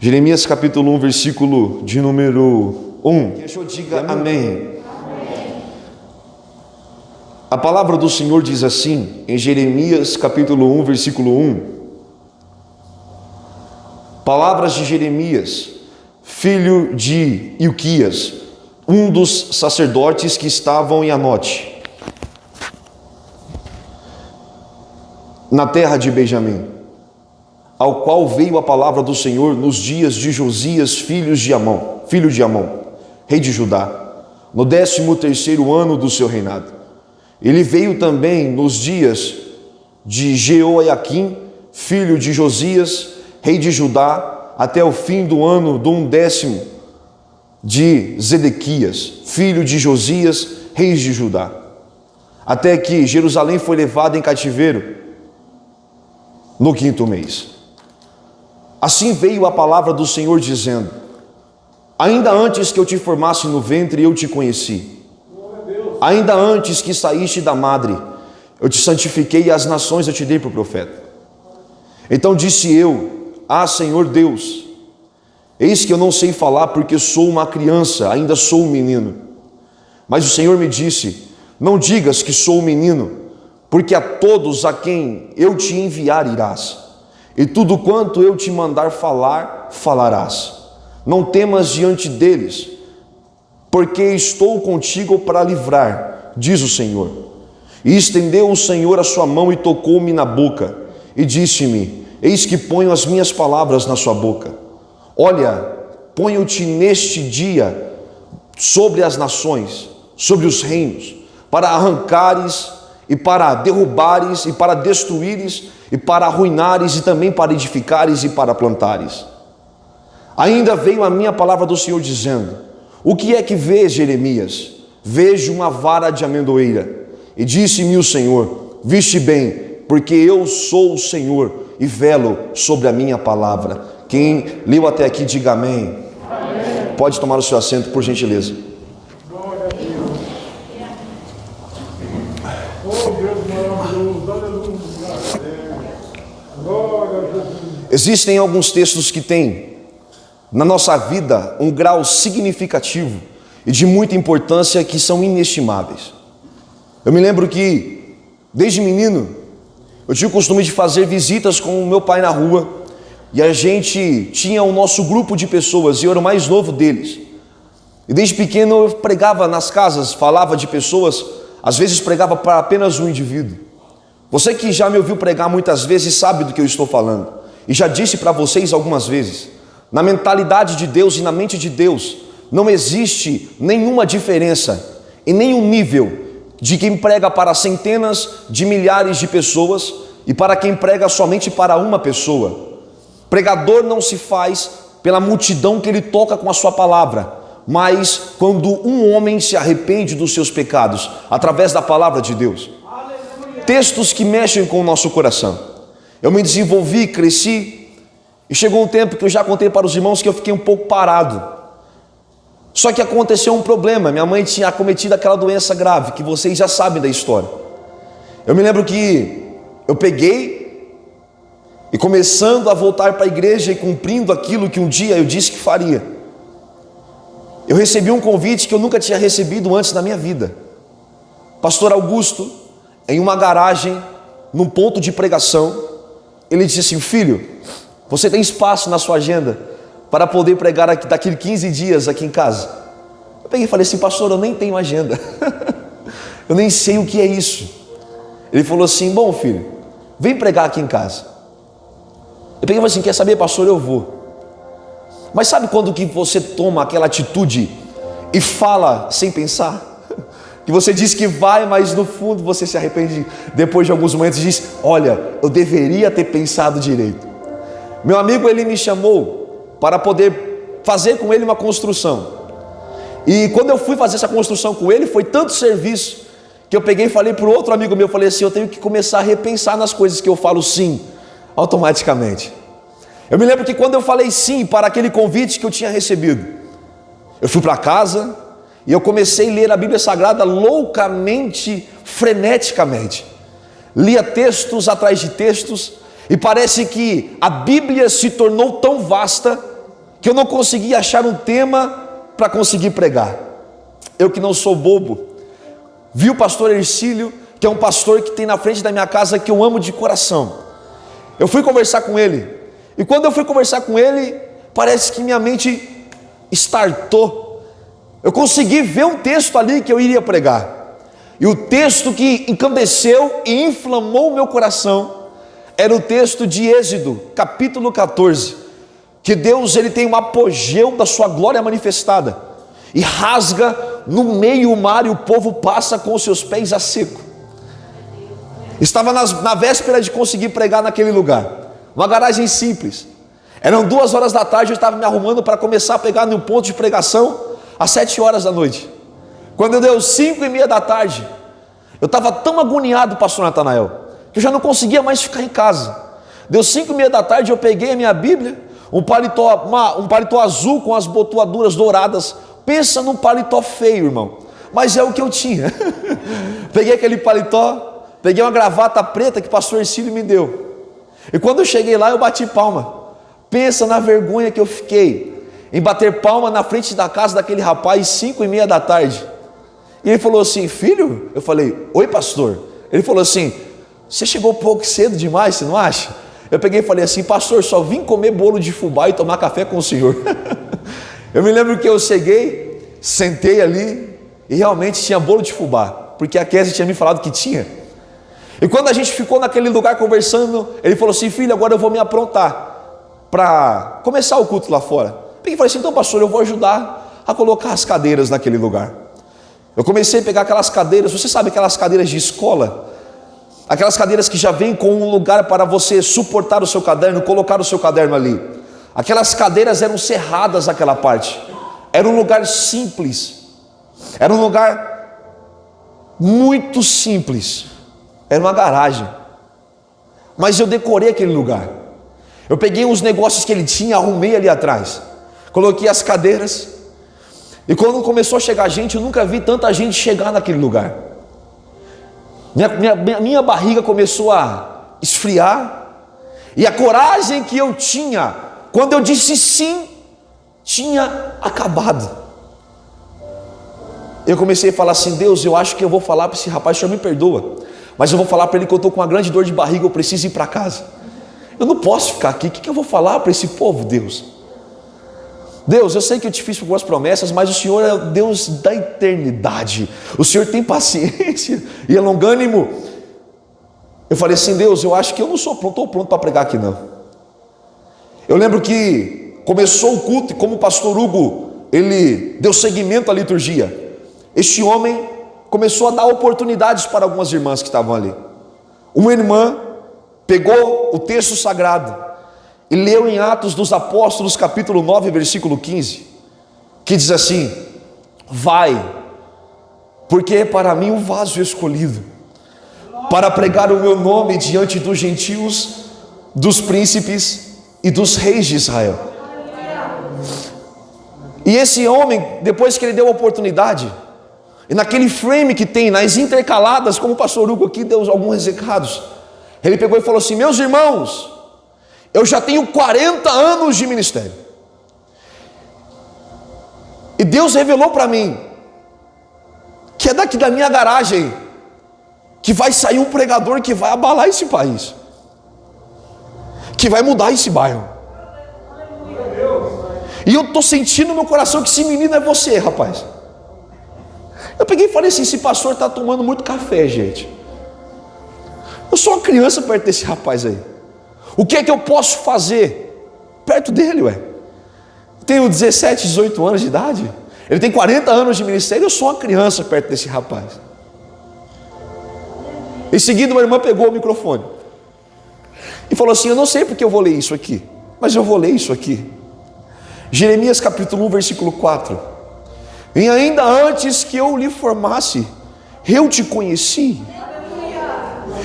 Jeremias capítulo 1, versículo de número 1. Que eu diga amém. A palavra do Senhor diz assim, em Jeremias capítulo 1, versículo 1. Palavras de Jeremias, filho de Ilquias, um dos sacerdotes que estavam em Anote, na terra de Benjamim, ao qual veio a palavra do Senhor nos dias de Josias, filho de Amon, rei de Judá, no 13º ano do seu reinado. Ele veio também nos dias de Jeoiaquim, filho de Josias, rei de Judá, até o fim do ano do 11º de Zedequias, filho de Josias, rei de Judá, até que Jerusalém foi levada em cativeiro no 5º mês. Assim veio a palavra do Senhor dizendo: ainda antes que eu te formasse no ventre, eu te conheci. Ainda antes que saíste da madre, eu te santifiquei e as nações eu te dei por profeta. Então disse eu: ah, Senhor Deus, eis que eu não sei falar porque sou uma criança, ainda sou um menino. Mas o Senhor me disse: não digas que sou um menino, porque a todos a quem eu te enviar irás, e tudo quanto eu te mandar falar, falarás. Não temas diante deles, porque estou contigo para livrar, diz o Senhor. E estendeu o Senhor a sua mão e tocou-me na boca, e disse-me: eis que ponho as minhas palavras na sua boca. Olha, ponho-te neste dia sobre as nações, sobre os reinos, para arrancares e para derrubares e para destruíres e para arruinares e também para edificares e para plantares. Ainda veio a minha palavra do Senhor dizendo: o que é que vês, Jeremias? Vejo uma vara de amendoeira. E disse-me o Senhor: viste bem, porque eu sou o Senhor e velo sobre a minha palavra. Quem leu até aqui, diga amém. Amém. Pode tomar o seu assento, por gentileza. Glória a Deus. Oh, Deus maravilhoso, aleluia. Glória a Jesus. Existem alguns textos que têm na nossa vida um grau significativo e de muita importância, que são inestimáveis. Eu me lembro que, desde menino, eu tinha o costume de fazer visitas com o meu pai na rua, e a gente tinha o nosso grupo de pessoas, e eu era o mais novo deles. E desde pequeno eu pregava nas casas, falava de pessoas, às vezes pregava para apenas um indivíduo. Você que já me ouviu pregar muitas vezes sabe do que eu estou falando, e já disse para vocês algumas vezes: na mentalidade de Deus e na mente de Deus não existe nenhuma diferença em nenhum nível de quem prega para centenas de milhares de pessoas e para quem prega somente para uma pessoa. Pregador não se faz pela multidão que ele toca com a sua palavra, mas quando um homem se arrepende dos seus pecados através da palavra de Deus. Aleluia. Textos que mexem com o nosso coração. Eu me desenvolvi, cresci, e chegou um tempo que eu já contei para os irmãos que eu fiquei um pouco parado. Só que aconteceu um problema. Minha mãe tinha acometido aquela doença grave, que vocês já sabem da história. Eu me lembro que eu peguei e, começando a voltar para a igreja e cumprindo aquilo que um dia eu disse que faria, eu recebi um convite que eu nunca tinha recebido antes na minha vida. Pastor Augusto, em uma garagem, num ponto de pregação, ele disse assim: filho, você tem espaço na sua agenda para poder pregar aqui, daqui a 15 dias aqui em casa? Eu peguei e falei assim: pastor, eu nem tenho agenda. Eu nem sei o que é isso. Ele falou assim: bom, filho, vem pregar aqui em casa. Eu peguei e falei assim: quer saber, pastor, eu vou. Mas sabe quando que você toma aquela atitude e fala sem pensar? Que você diz que vai, mas no fundo você se arrepende depois de alguns momentos e diz: olha, eu deveria ter pensado direito. Meu amigo, ele me chamou para poder fazer com ele uma construção. E quando eu fui fazer essa construção com ele, foi tanto serviço que eu peguei e falei para o outro amigo meu, falei assim: eu tenho que começar a repensar nas coisas que eu falo sim, automaticamente. Eu me lembro que quando eu falei sim para aquele convite que eu tinha recebido, eu fui para casa e eu comecei a ler a Bíblia Sagrada loucamente, freneticamente. Lia textos atrás de textos, e parece que a Bíblia se tornou tão vasta que eu não conseguia achar um tema para conseguir pregar. Eu que não sou bobo, vi o pastor Ercílio, que é um pastor que tem na frente da minha casa, que eu amo de coração. Eu fui conversar com ele, e quando eu fui conversar com ele, parece que minha mente startou. Eu consegui ver um texto ali que eu iria pregar, e o texto que encandeceu e inflamou o meu coração era o texto de Êxodo, capítulo 14, que Deus ele tem um apogeu da sua glória manifestada, e rasga no meio o mar, e o povo passa com os seus pés a seco. Estava na véspera de conseguir pregar naquele lugar, uma garagem simples. Eram 2 horas da tarde, eu estava me arrumando para começar a pegar no ponto de pregação às 7 horas da noite. Quando deu 5:30 da tarde, eu estava tão agoniado, pastor Natanael, que eu já não conseguia mais ficar em casa. Deu 5:30 da tarde, eu peguei a minha Bíblia, um paletó azul com as botoaduras douradas. Pensa num paletó feio, irmão, mas é o que eu tinha. Peguei aquele paletó, peguei uma gravata preta que o pastor Ercílio me deu, e quando eu cheguei lá, eu bati palma. Pensa na vergonha que eu fiquei em bater palma na frente da casa daquele rapaz, 5:30 da tarde. E ele falou assim: filho? Eu falei: oi, pastor. Ele falou assim: você chegou um pouco cedo demais, você não acha? Eu peguei e falei assim: pastor, só vim comer bolo de fubá e tomar café com o senhor. Eu me lembro que eu cheguei, sentei ali, e realmente tinha bolo de fubá, porque a Kézia tinha me falado que tinha. E quando a gente ficou naquele lugar conversando, ele falou assim: filho, agora eu vou me aprontar para começar o culto lá fora. Eu falei assim: então, pastor, eu vou ajudar a colocar as cadeiras naquele lugar. Eu comecei a pegar aquelas cadeiras, você sabe, aquelas cadeiras de escola, aquelas cadeiras que já vêm com um lugar para você suportar o seu caderno, colocar o seu caderno ali. Aquelas cadeiras eram cerradas naquela parte, era um lugar simples, era um lugar muito simples, era uma garagem, mas eu decorei aquele lugar. Eu peguei os negócios que ele tinha, arrumei ali atrás, coloquei as cadeiras, e quando começou a chegar gente, eu nunca vi tanta gente chegar naquele lugar. Minha barriga começou a esfriar, e a coragem que eu tinha, quando eu disse sim, tinha acabado. Eu comecei a falar assim: Deus, eu acho que eu vou falar para esse rapaz, o senhor me perdoa, mas eu vou falar para ele que eu estou com uma grande dor de barriga, eu preciso ir para casa. Eu não posso ficar aqui, o que eu vou falar para esse povo, Deus? Deus, eu sei que eu te fiz algumas promessas, mas o Senhor é o Deus da eternidade, o Senhor tem paciência e é longânimo. Eu falei assim: Deus, eu acho que eu não estou pronto para pregar aqui não. Eu lembro que começou o culto, e como o pastor Hugo, ele deu seguimento à liturgia, este homem começou a dar oportunidades para algumas irmãs que estavam ali. Uma irmã pegou o texto sagrado e leu em Atos dos Apóstolos, capítulo 9, versículo 15, que diz assim: vai, porque é para mim um vaso escolhido, para pregar o meu nome diante dos gentios, dos príncipes e dos reis de Israel. E esse homem, depois que ele deu a oportunidade, e naquele frame que tem, nas intercaladas, como o pastor Hugo aqui deu alguns recados, ele pegou e falou assim: meus irmãos, eu já tenho 40 anos de ministério, e Deus revelou para mim que é daqui da minha garagem que vai sair um pregador que vai abalar esse país, que vai mudar esse bairro. E eu estou sentindo no meu coração que esse menino é você, rapaz. Eu peguei e falei assim: esse pastor está tomando muito café, gente. Eu sou uma criança perto desse rapaz aí. O que é que eu posso fazer perto dele, ué? Tenho 17, 18 anos de idade. Ele tem 40 anos de ministério. Eu sou uma criança perto desse rapaz. Em seguida, uma irmã pegou o microfone e falou assim: eu não sei porque eu vou ler isso aqui, mas eu vou ler isso aqui. Jeremias capítulo 1, versículo 4. E ainda antes que eu lhe formasse, eu te conheci.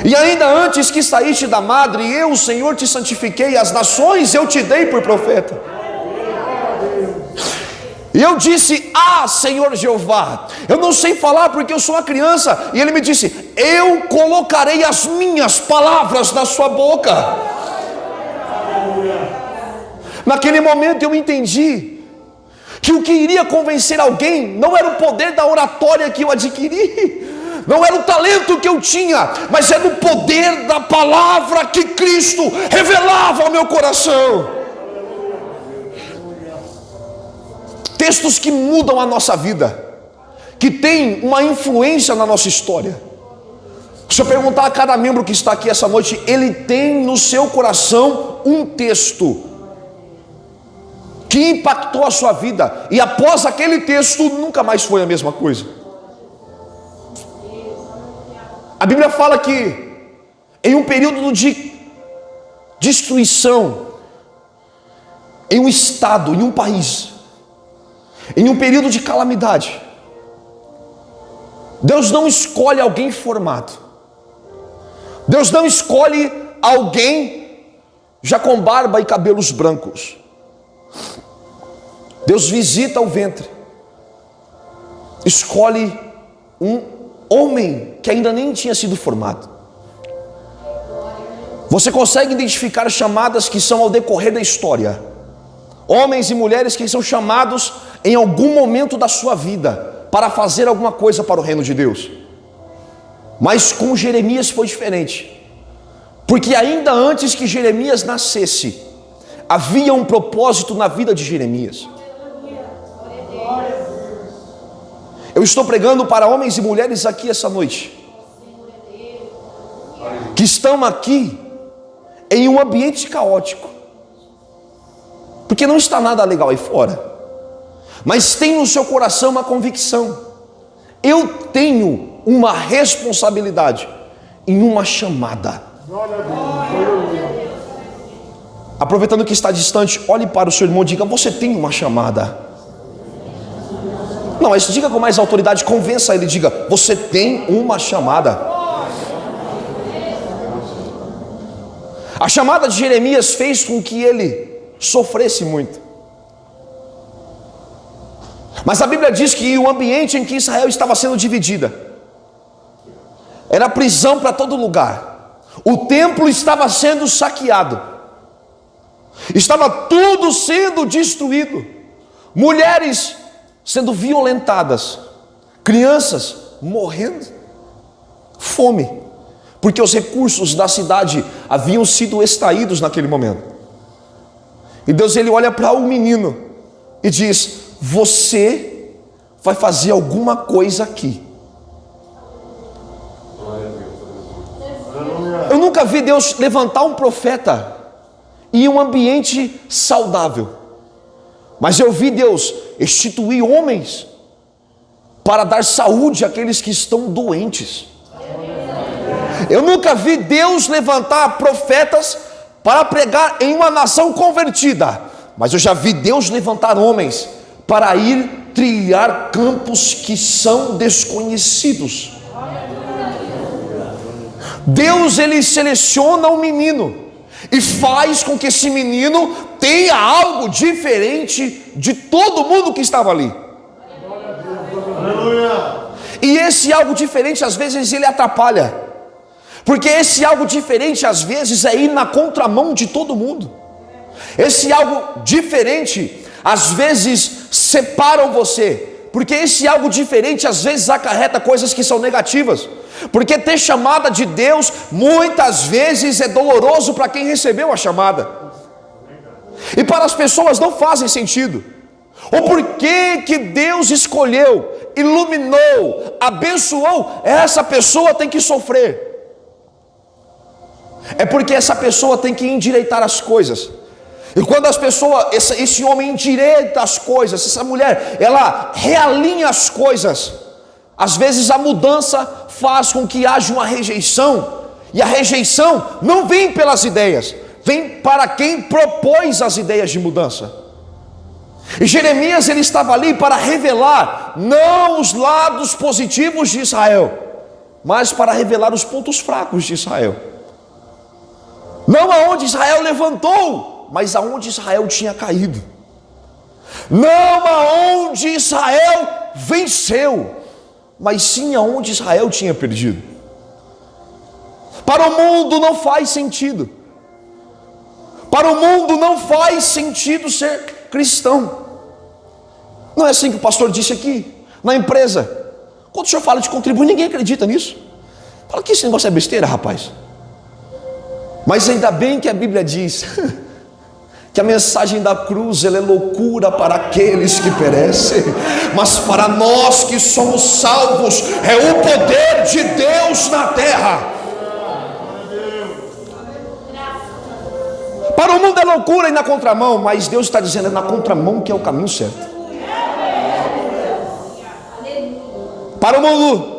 E ainda antes que saíste da madre, eu, o Senhor, te santifiquei. As nações eu te dei por profeta. E eu disse: ah, Senhor Jeová, eu não sei falar porque eu sou uma criança. E ele me disse: eu colocarei as minhas palavras na sua boca. Naquele momento eu entendi que o que iria convencer alguém não era o poder da oratória que eu adquiri, não era o talento que eu tinha, mas era o poder da palavra que Cristo revelava ao meu coração. Textos que mudam a nossa vida, que têm uma influência na nossa história. Se eu perguntar a cada membro que está aqui essa noite, ele tem no seu coração um texto que impactou a sua vida, e após aquele texto nunca mais foi a mesma coisa. A Bíblia fala que em um período de destruição, em um estado, em um país, em um período de calamidade, Deus não escolhe alguém formado, Deus não escolhe alguém já com barba e cabelos brancos. Deus visita o ventre, escolhe um homem que ainda nem tinha sido formado. Você consegue identificar chamadas que são ao decorrer da história, homens e mulheres que são chamados em algum momento da sua vida para fazer alguma coisa para o reino de Deus. Mas com Jeremias foi diferente, porque ainda antes que Jeremias nascesse, havia um propósito na vida de Jeremias. Eu estou pregando para homens e mulheres aqui essa noite, que estão aqui em um ambiente caótico, porque não está nada legal aí fora, mas tem no seu coração uma convicção: eu tenho uma responsabilidade em uma chamada. Aproveitando que está distante, olhe para o seu irmão e diga: você tem uma chamada. Não, mas diga com mais autoridade, convença ele, diga: você tem uma chamada. A chamada de Jeremias fez com que ele sofresse muito. Mas a Bíblia diz que o ambiente em que Israel estava sendo dividida era prisão para todo lugar. O templo estava sendo saqueado, estava tudo sendo destruído, mulheres sendo violentadas, crianças morrendo, fome, porque os recursos da cidade haviam sido extraídos naquele momento. E Deus, ele olha para o menino e diz: você vai fazer alguma coisa aqui. Eu nunca vi Deus levantar um profeta em um ambiente saudável, mas eu vi Deus instituir homens para dar saúde àqueles que estão doentes. Eu nunca vi Deus levantar profetas para pregar em uma nação convertida, mas eu já vi Deus levantar homens para ir trilhar campos que são desconhecidos. Deus, ele seleciona um menino e faz com que esse menino tenha algo diferente de todo mundo que estava ali. E esse algo diferente às vezes ele atrapalha, porque esse algo diferente às vezes é ir na contramão de todo mundo. Esse algo diferente às vezes separam você, porque esse algo diferente às vezes acarreta coisas que são negativas. Porque ter chamada de Deus muitas vezes é doloroso para quem recebeu a chamada, e para as pessoas não fazem sentido. O porquê que Deus escolheu, iluminou, abençoou essa pessoa tem que sofrer, é porque essa pessoa tem que endireitar as coisas. E quando as pessoas, esse homem endireita as coisas, essa mulher, ela realinha as coisas, às vezes a mudança faz com que haja uma rejeição, e a rejeição não vem pelas ideias, vem para quem propôs as ideias de mudança. E Jeremias, ele estava ali para revelar não os lados positivos de Israel, mas para revelar os pontos fracos de Israel. Não aonde Israel levantou, mas aonde Israel tinha caído. Não aonde Israel venceu, mas sim aonde Israel tinha perdido. Para o mundo não faz sentido, Para o mundo não faz sentido ser cristão. Não é assim que o pastor disse aqui, na empresa. Quando o senhor fala de contribuir, ninguém acredita nisso. Fala que esse negócio é besteira, rapaz. Mas ainda bem que a Bíblia diz que a mensagem da cruz, ela é loucura para aqueles que perecem, mas para nós que somos salvos, é o poder de Deus na terra. Para o mundo é loucura e na contramão, mas Deus está dizendo, é na contramão que é o caminho certo. Para o mundo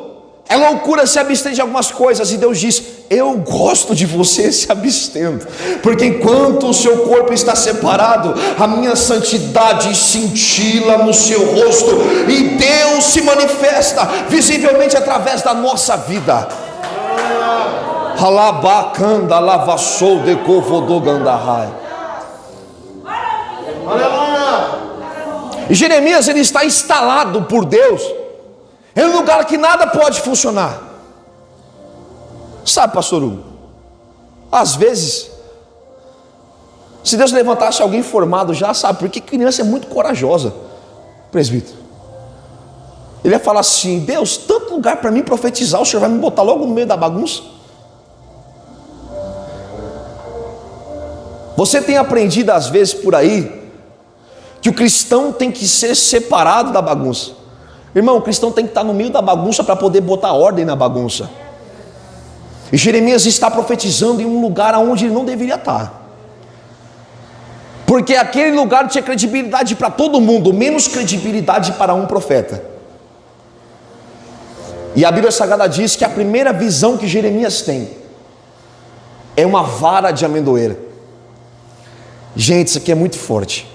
é loucura se abster de algumas coisas, e Deus diz, eu gosto de você se abstendo, porque enquanto o seu corpo está separado, a minha santidade cintila no seu rosto, e Deus se manifesta visivelmente através da nossa vida. Halabacanda lavassou de covodogandahai. E Jeremias, ele está instalado por Deus em um lugar que nada pode funcionar. Sabe, pastor Hugo, às vezes, se Deus levantasse alguém formado já, sabe, porque criança é muito corajosa, presbítero. Ele ia falar assim, Deus, tanto lugar para mim profetizar, o senhor vai me botar logo no meio da bagunça? Você tem aprendido às vezes por aí, que o cristão tem que ser separado da bagunça. Irmão, o cristão tem que estar no meio da bagunça para poder botar ordem na bagunça. E Jeremias está profetizando em um lugar onde ele não deveria estar, porque aquele lugar tinha credibilidade para todo mundo, menos credibilidade para um profeta. E a Bíblia Sagrada diz que a primeira visão que Jeremias tem é uma vara de amendoeira. Gente, isso aqui é muito forte.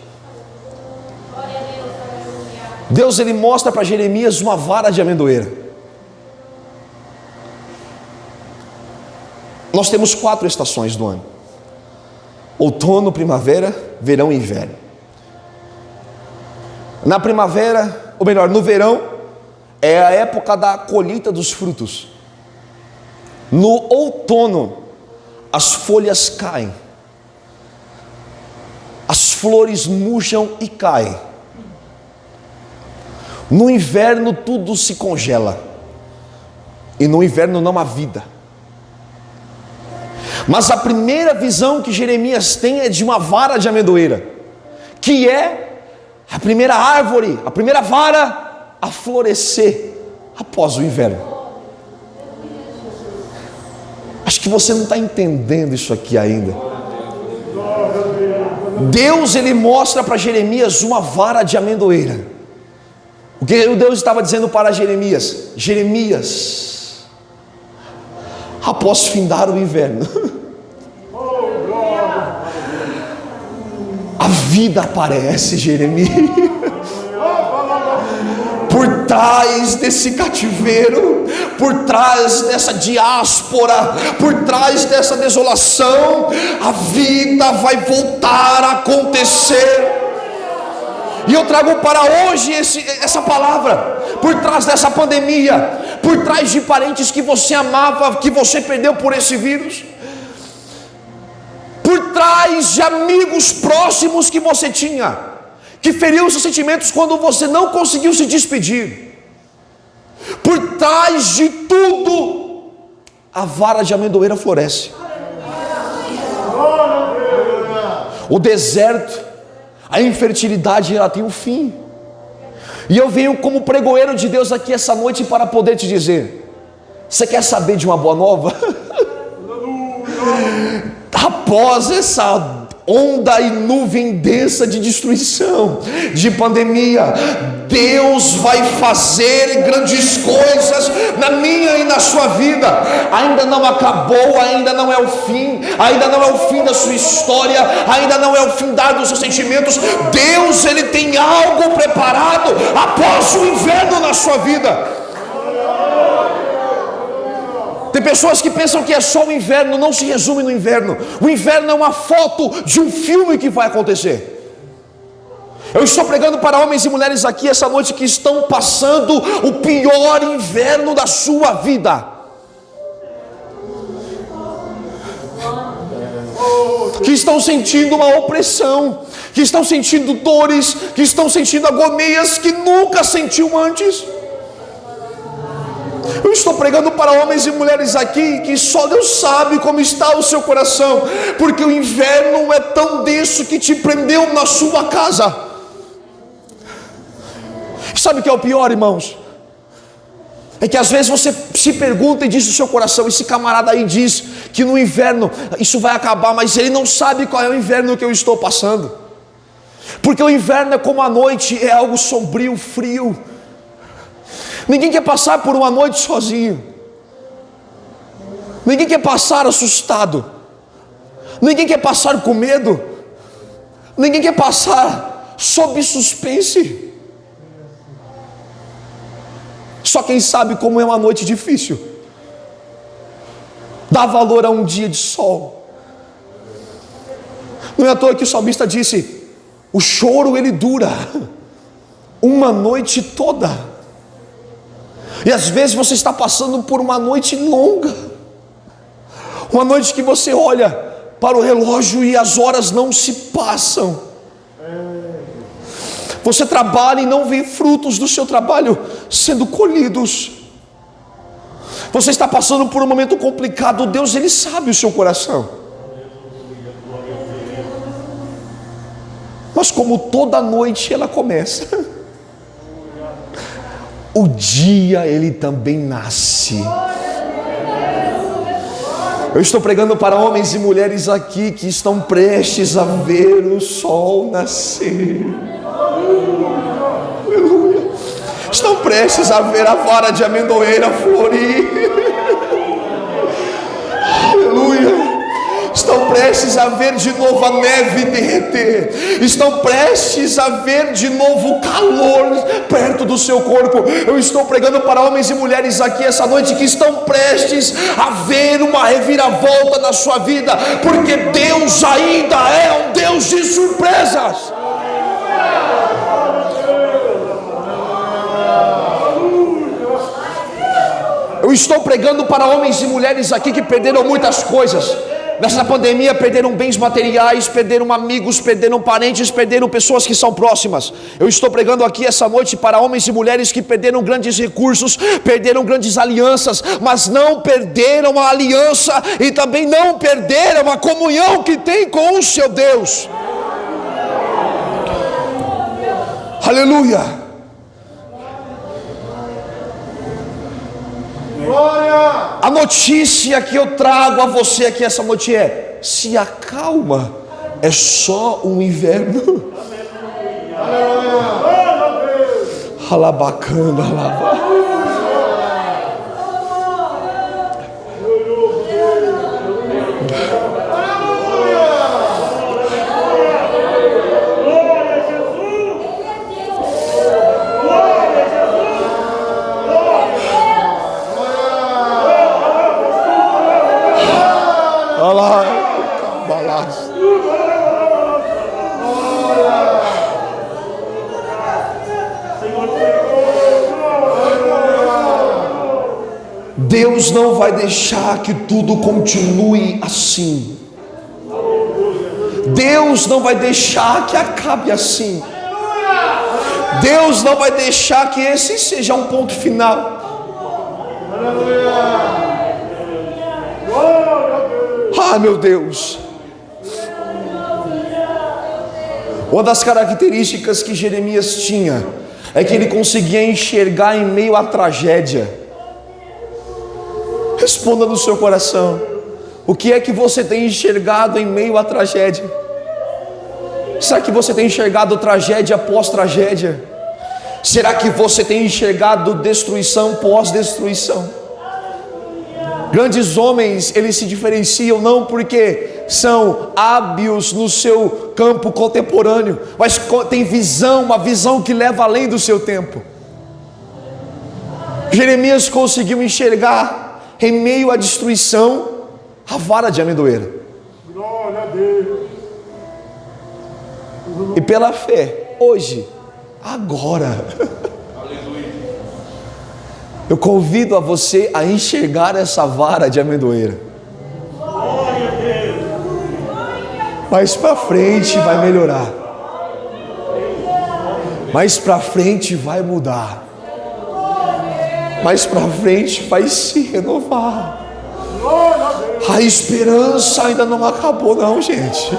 Deus, ele mostra para Jeremias uma vara de amendoeira. Nós temos 4 estações do ano: outono, primavera, verão e inverno. Na primavera, ou melhor, no verão, é a época da colheita dos frutos. No outono, as folhas caem, as flores murcham e caem. No inverno tudo se congela, e no inverno não há vida. Mas a primeira visão que Jeremias tem é de uma vara de amendoeira, que é a primeira árvore, a primeira vara a florescer após o inverno. Acho que você não está entendendo isso aqui ainda. Deus, ele mostra para Jeremias uma vara de amendoeira. O que Deus estava dizendo para Jeremias? Jeremias, após findar o inverno, a vida aparece, Jeremias. Por trás desse cativeiro, por trás dessa diáspora, por trás dessa desolação, a vida vai voltar a acontecer. E eu trago para hoje essa palavra, por trás dessa pandemia, por trás de parentes que você amava, que você perdeu por esse vírus, por trás de amigos próximos que você tinha, que feriu seus sentimentos quando você não conseguiu se despedir, por trás de tudo, a vara de amendoeira floresce. O deserto, a infertilidade, ela tem um fim. E eu venho como pregoeiro de Deus aqui essa noite para poder te dizer: você quer saber de uma boa nova? Após essa onda e nuvem densa de destruição, de pandemia, Deus vai fazer grandes coisas na minha e na sua vida. Ainda não acabou, ainda não é o fim, ainda não é o fim da sua história, ainda não é o fim dos seus sentimentos. Deus, ele tem algo preparado após o inverno na sua vida. Tem pessoas que pensam que é só o inverno, não se resume no inverno. O inverno é uma foto de um filme que vai acontecer. Eu estou pregando para homens e mulheres aqui essa noite que estão passando o pior inverno da sua vida. que estão sentindo uma opressão, que estão sentindo dores, que estão sentindo agonias que nunca sentiu antes. Eu estou pregando para homens e mulheres aqui que só Deus sabe como está o seu coração, porque o inverno é tão denso que te prendeu na sua casa. Sabe o que é o pior, irmãos? É que às vezes você se pergunta e diz no seu coração: esse camarada aí diz que no inverno isso vai acabar, mas ele não sabe qual é o inverno que eu estou passando. Porque o inverno é como a noite, é algo sombrio, frio. Ninguém quer passar por uma noite sozinho. Ninguém quer passar assustado. Ninguém quer passar com medo. Ninguém quer passar sob suspense. Só quem sabe como é uma noite difícil dá valor a um dia de sol. Não é à toa que o salmista disse: o choro ele dura uma noite toda. E às vezes você está passando por uma noite longa, uma noite que você olha para o relógio e as horas não se passam. Você trabalha e não vê frutos do seu trabalho sendo colhidos. Você está passando por um momento complicado. Deus, Ele sabe o seu coração. Mas como toda noite ela começa, o dia ele também nasce. Eu estou pregando para homens e mulheres aqui que estão prestes a ver o sol nascer. Aleluia. Estão prestes a ver a vara de amendoeira florir. Aleluia. Estão prestes a ver de novo a neve derreter. Estão prestes a ver de novo o calor perto do seu corpo. Eu estou pregando para homens e mulheres aqui essa noite que estão prestes a ver uma reviravolta na sua vida, porque Deus ainda é um Deus de surpresas. Eu estou pregando para homens e mulheres aqui que perderam muitas coisas. Nessa pandemia perderam bens materiais, perderam amigos, perderam parentes, perderam pessoas que são próximas. Eu estou pregando aqui essa noite para homens e mulheres que perderam grandes recursos, perderam grandes alianças, mas não perderam a aliança e também não perderam a comunhão que tem com o seu Deus. Aleluia. A notícia que eu trago a você aqui essa noite é: se acalma, é só um inverno. Alabacana, alabá. Deus não vai deixar que tudo continue assim. Deus não vai deixar que acabe assim. Deus não vai deixar que esse seja um ponto final. Ah, meu Deus. Uma das características que Jeremias tinha é que ele conseguia enxergar em meio à tragédia. Responda no seu coração: o que é que você tem enxergado em meio à tragédia? Será que você tem enxergado tragédia após tragédia? Será que você tem enxergado destruição pós destruição? Grandes homens, eles se diferenciam não porque são hábeis no seu campo contemporâneo, mas tem visão, uma visão que leva além do seu tempo. Jeremias conseguiu enxergar em meio à destruição a vara de amendoeira. Glória a Deus. E pela fé, hoje, agora, eu convido a você a enxergar essa vara de amendoeira. mais para frente vai melhorar, mais para frente vai mudar, mais para frente vai se renovar. A esperança ainda não acabou não, gente.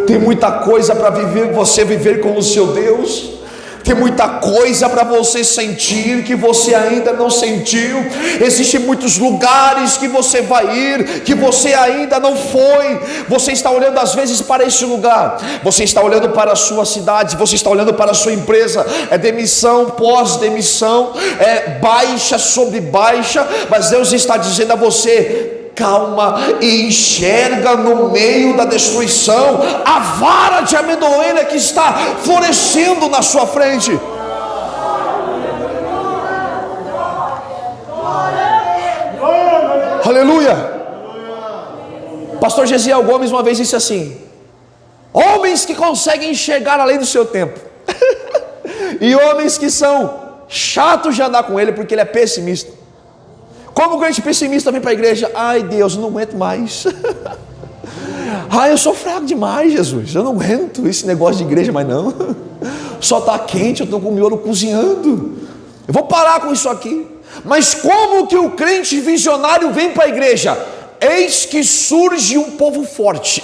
Tem muita coisa para viver, você viver com o seu Deus. Tem muita coisa para você sentir que você ainda não sentiu. Existem muitos lugares que você vai ir, que você ainda não foi. Você está olhando às vezes para esse lugar, você está olhando para a sua cidade, você está olhando para a sua empresa. É demissão, pós-demissão, é baixa sobre baixa. Mas Deus está dizendo a você: calma e enxerga no meio da destruição a vara de amendoeira que está florescendo na sua frente. Aleluia. Pastor Gesiel Gomes uma vez disse assim: homens que conseguem enxergar além do seu tempo e homens que são chatos de andar com ele porque ele é pessimista. Como o crente pessimista vem para a igreja: ai Deus, eu não aguento mais. Ai, eu sou fraco demais, Jesus, eu não aguento esse negócio de igreja mais não. Só está quente, eu estou com o miolo cozinhando, eu vou parar com isso aqui. Mas como que o crente visionário vem para a igreja? Eis que surge um povo forte,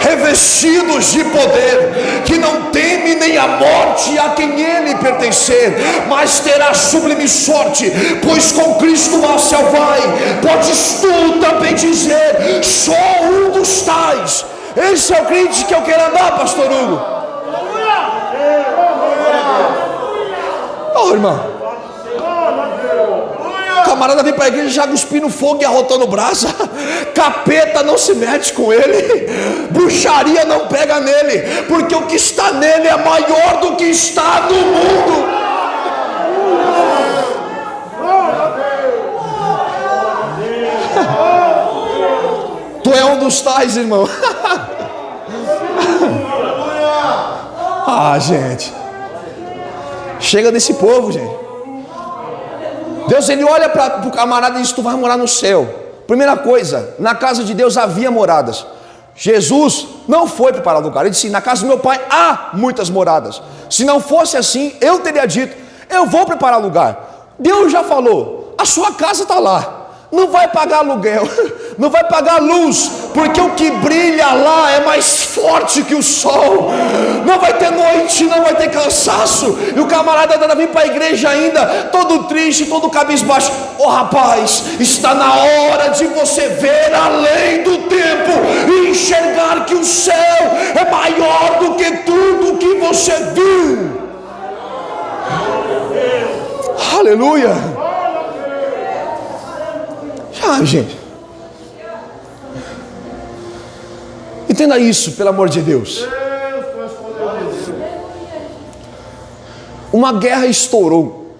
revestidos de poder, que não teme nem a morte a quem ele pertencer, mas terá sublime sorte, pois com Cristo lá se vai. Podes tu também dizer: sou um dos tais. Esse é o crente que eu quero andar, pastor Hugo. Ô irmão, o camarada vem para a igreja já cuspindo fogo e arrotando brasa. Capeta não se mete com ele, bruxaria não pega nele, porque o que está nele é maior do que está no mundo. Tu é um dos tais, irmão. Ah, gente, chega desse povo, gente. Deus, ele olha para o camarada e diz: tu vai morar no céu. Primeira coisa, na casa de Deus havia moradas. Jesus não foi preparar lugar. Ele disse: na casa do meu pai há muitas moradas. Se não fosse assim, eu teria dito: eu vou preparar lugar. Deus já falou: a sua casa está lá. Não vai pagar aluguel, não vai pagar luz, porque o que brilha lá é mais forte que o sol. Não vai ter noite, não vai ter cansaço. E o camarada ainda vem para a igreja ainda, todo triste, todo cabisbaixo. Ô rapaz, está na hora de você ver além do tempo e enxergar que o céu é maior do que tudo que você viu. Aleluia. Ah, gente, entenda isso, pelo amor de Deus. Uma guerra estourou.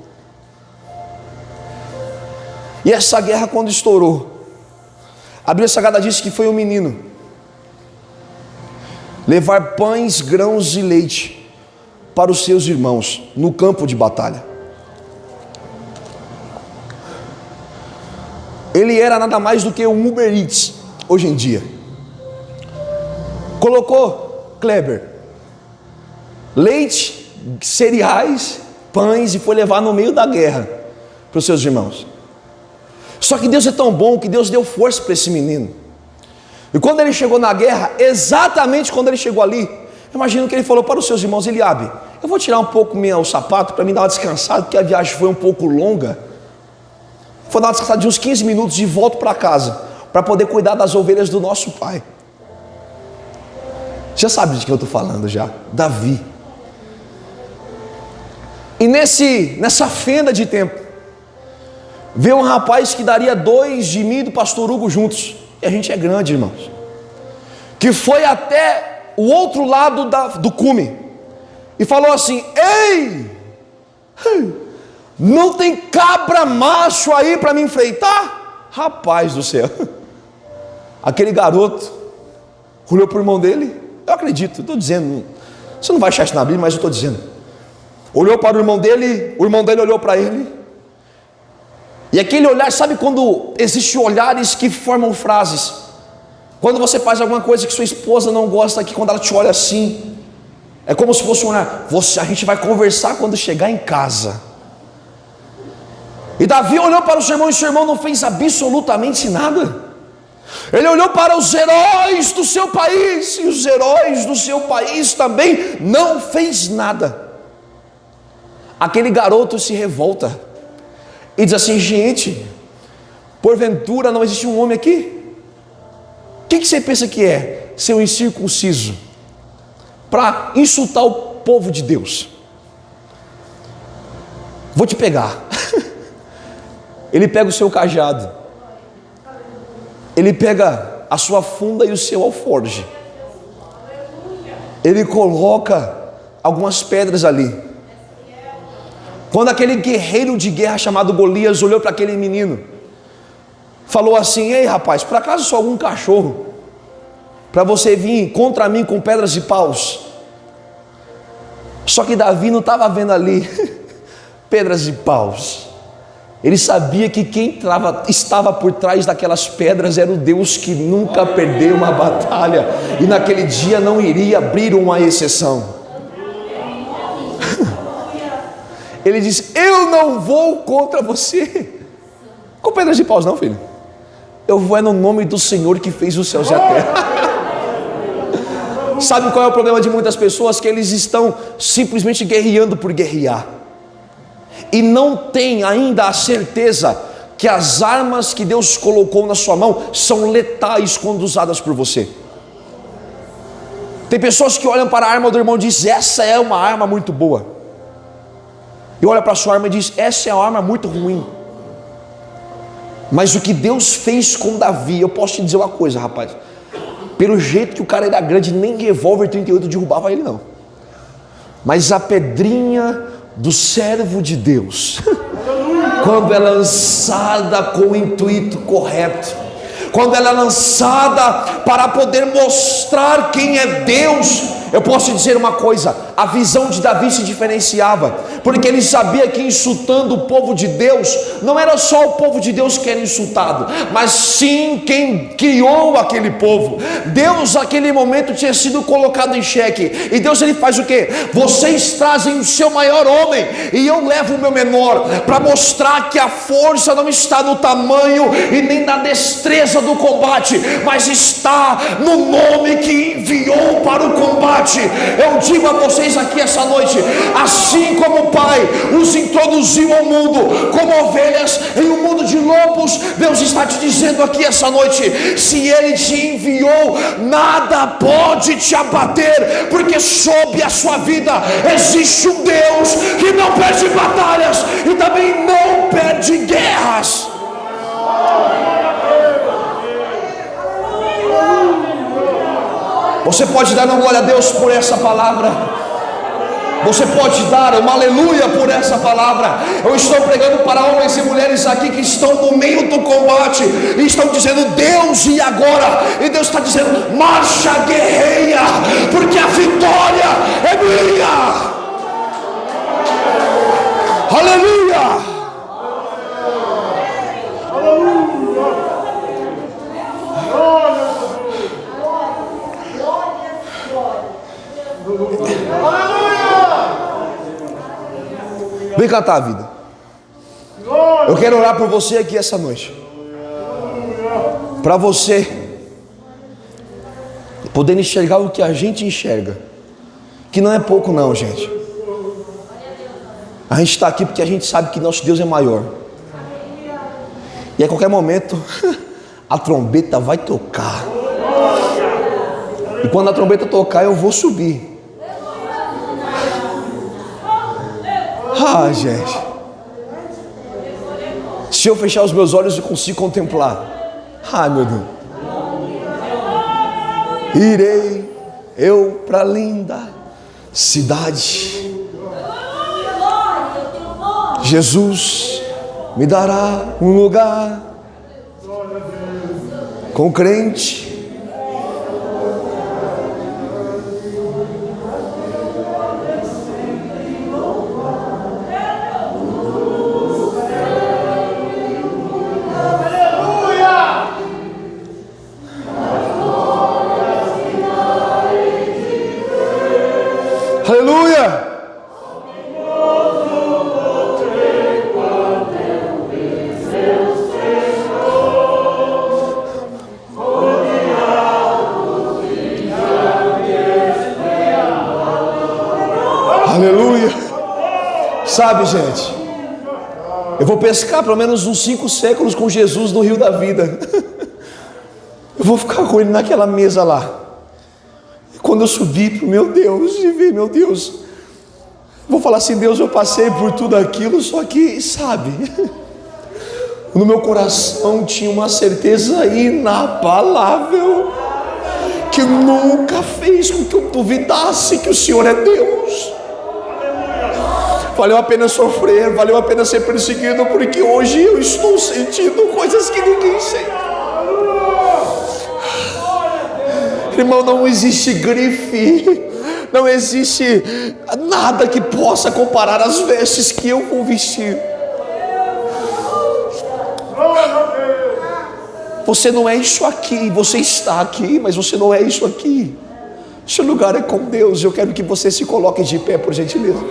E essa guerra, quando estourou, a Bíblia Sagrada diz que foi um menino levar pães, grãos e leite para os seus irmãos no campo de batalha. Ele era nada mais do que um Uber Eats hoje em dia. Colocou, Kleber, leite, cereais, pães e foi levar no meio da guerra para os seus irmãos. Só que Deus é tão bom que Deus deu força para esse menino. E quando ele chegou na guerra, exatamente quando ele chegou ali, imagino que ele falou para os seus irmãos: Eliabe, eu vou tirar um pouco o sapato para me dar uma descansada, porque a viagem foi um pouco longa. Foi dar uma descansada de uns 15 minutos de volta para casa, para poder cuidar das ovelhas do nosso pai. Já sabe de quem eu estou falando já? Davi. E nessa fenda de tempo, veio um rapaz que daria 2 de mim e do pastor Hugo juntos. E a gente é grande, irmãos. Que foi até o outro lado do cume e falou assim: ei! Não tem cabra macho aí para me enfrentar? Rapaz do céu. Aquele garoto olhou para o irmão dele. Eu acredito, estou dizendo. Você não vai achar isso na Bíblia, mas eu estou dizendo. Olhou para o irmão dele olhou para ele. E aquele olhar, sabe quando existem olhares que formam frases? Quando você faz alguma coisa que sua esposa não gosta, que quando ela te olha assim, é como se fosse um olhar, a gente vai conversar quando chegar em casa. E Davi olhou para o seu irmão e o seu irmão não fez absolutamente nada. Ele olhou para os heróis do seu país e os heróis do seu país também não fez nada. Aquele garoto se revolta e diz assim: gente, porventura não existe um homem aqui? O que você pensa que é ser um incircunciso para insultar o povo de Deus? Vou te pegar. Ele pega o seu cajado, ele pega a sua funda e o seu alforje, ele coloca algumas pedras ali. Quando aquele guerreiro de guerra chamado Golias olhou para aquele menino, falou assim: ei rapaz, por acaso sou algum cachorro para você vir contra mim com pedras e paus? Só que Davi não estava vendo ali pedras e paus. Ele sabia que quem estava por trás daquelas pedras era o Deus que nunca perdeu uma batalha, e naquele dia não iria abrir uma exceção. Ele disse: eu não vou contra você com pedras e paus não, filho. Eu vou no nome do Senhor que fez os céus e a terra. Sabe qual é o problema de muitas pessoas? Que eles estão simplesmente guerreando por guerrear, e não tem ainda a certeza que as armas que Deus colocou na sua mão são letais quando usadas por você. Tem pessoas que olham para a arma do irmão e dizem: essa é uma arma muito boa, e olha para a sua arma e diz: essa é uma arma muito ruim. Mas o que Deus fez com Davi, eu posso te dizer uma coisa, rapaz, pelo jeito que o cara era grande, nem revólver 38 derrubava ele não, mas a pedrinha do servo de Deus, quando ela é lançada com o intuito correto, quando ela é lançada para poder mostrar quem é Deus, eu posso te dizer uma coisa: a visão de Davi se diferenciava, porque ele sabia que insultando o povo de Deus, não era só o povo de Deus que era insultado, mas sim quem criou aquele povo. Deus naquele momento tinha sido colocado em xeque, e Deus ele faz o quê? Vocês trazem o seu maior homem, e eu levo o meu menor, para mostrar que a força não está no tamanho e nem na destreza do combate, mas está no nome que enviou para o combate. Eu digo a vocês aqui essa noite, assim como o Pai os introduziu ao mundo como ovelhas em um mundo de lobos, Deus está te dizendo aqui essa noite: se Ele te enviou, nada pode te abater, porque sob a sua vida existe um Deus que não perde batalhas e também não perde guerras. Você pode dar uma glória a Deus por essa palavra? Você pode dar uma aleluia por essa palavra? Eu estou pregando para homens e mulheres aqui que estão no meio do combate e estão dizendo: Deus, e agora? E Deus está dizendo: marcha, guerreia, porque a vitória é minha. Aleluia. Vem cantar a vida. Eu quero orar por você aqui essa noite, para você poder enxergar o que a gente enxerga, que não é pouco não, gente. A gente está aqui porque a gente sabe que nosso Deus é maior, e a qualquer momento a trombeta vai tocar, e quando a trombeta tocar eu vou subir. Ah, gente, se eu fechar os meus olhos eu consigo contemplar. Ai, meu Deus. Irei eu para a linda cidade, Jesus me dará um lugar com crente. Aleluia! Aleluia! Sabe, gente, eu vou pescar pelo menos uns 5 séculos com Jesus no rio da vida. Eu vou ficar com ele naquela mesa lá. Quando eu subir para o meu Deus e ver, meu Deus, vou falar assim: Deus, eu passei por tudo aquilo, só que, sabe, no meu coração tinha uma certeza inabalável, que nunca fez com que eu duvidasse que o Senhor é Deus. Valeu a pena sofrer, valeu a pena ser perseguido, porque hoje eu estou sentindo coisas que ninguém sente. Irmão, não existe grife, não existe nada que possa comparar as vestes que eu vou vestir. Você não é isso aqui, você está aqui, mas você não é isso aqui. Esse lugar é com Deus. Eu quero que você se coloque de pé, por gentileza.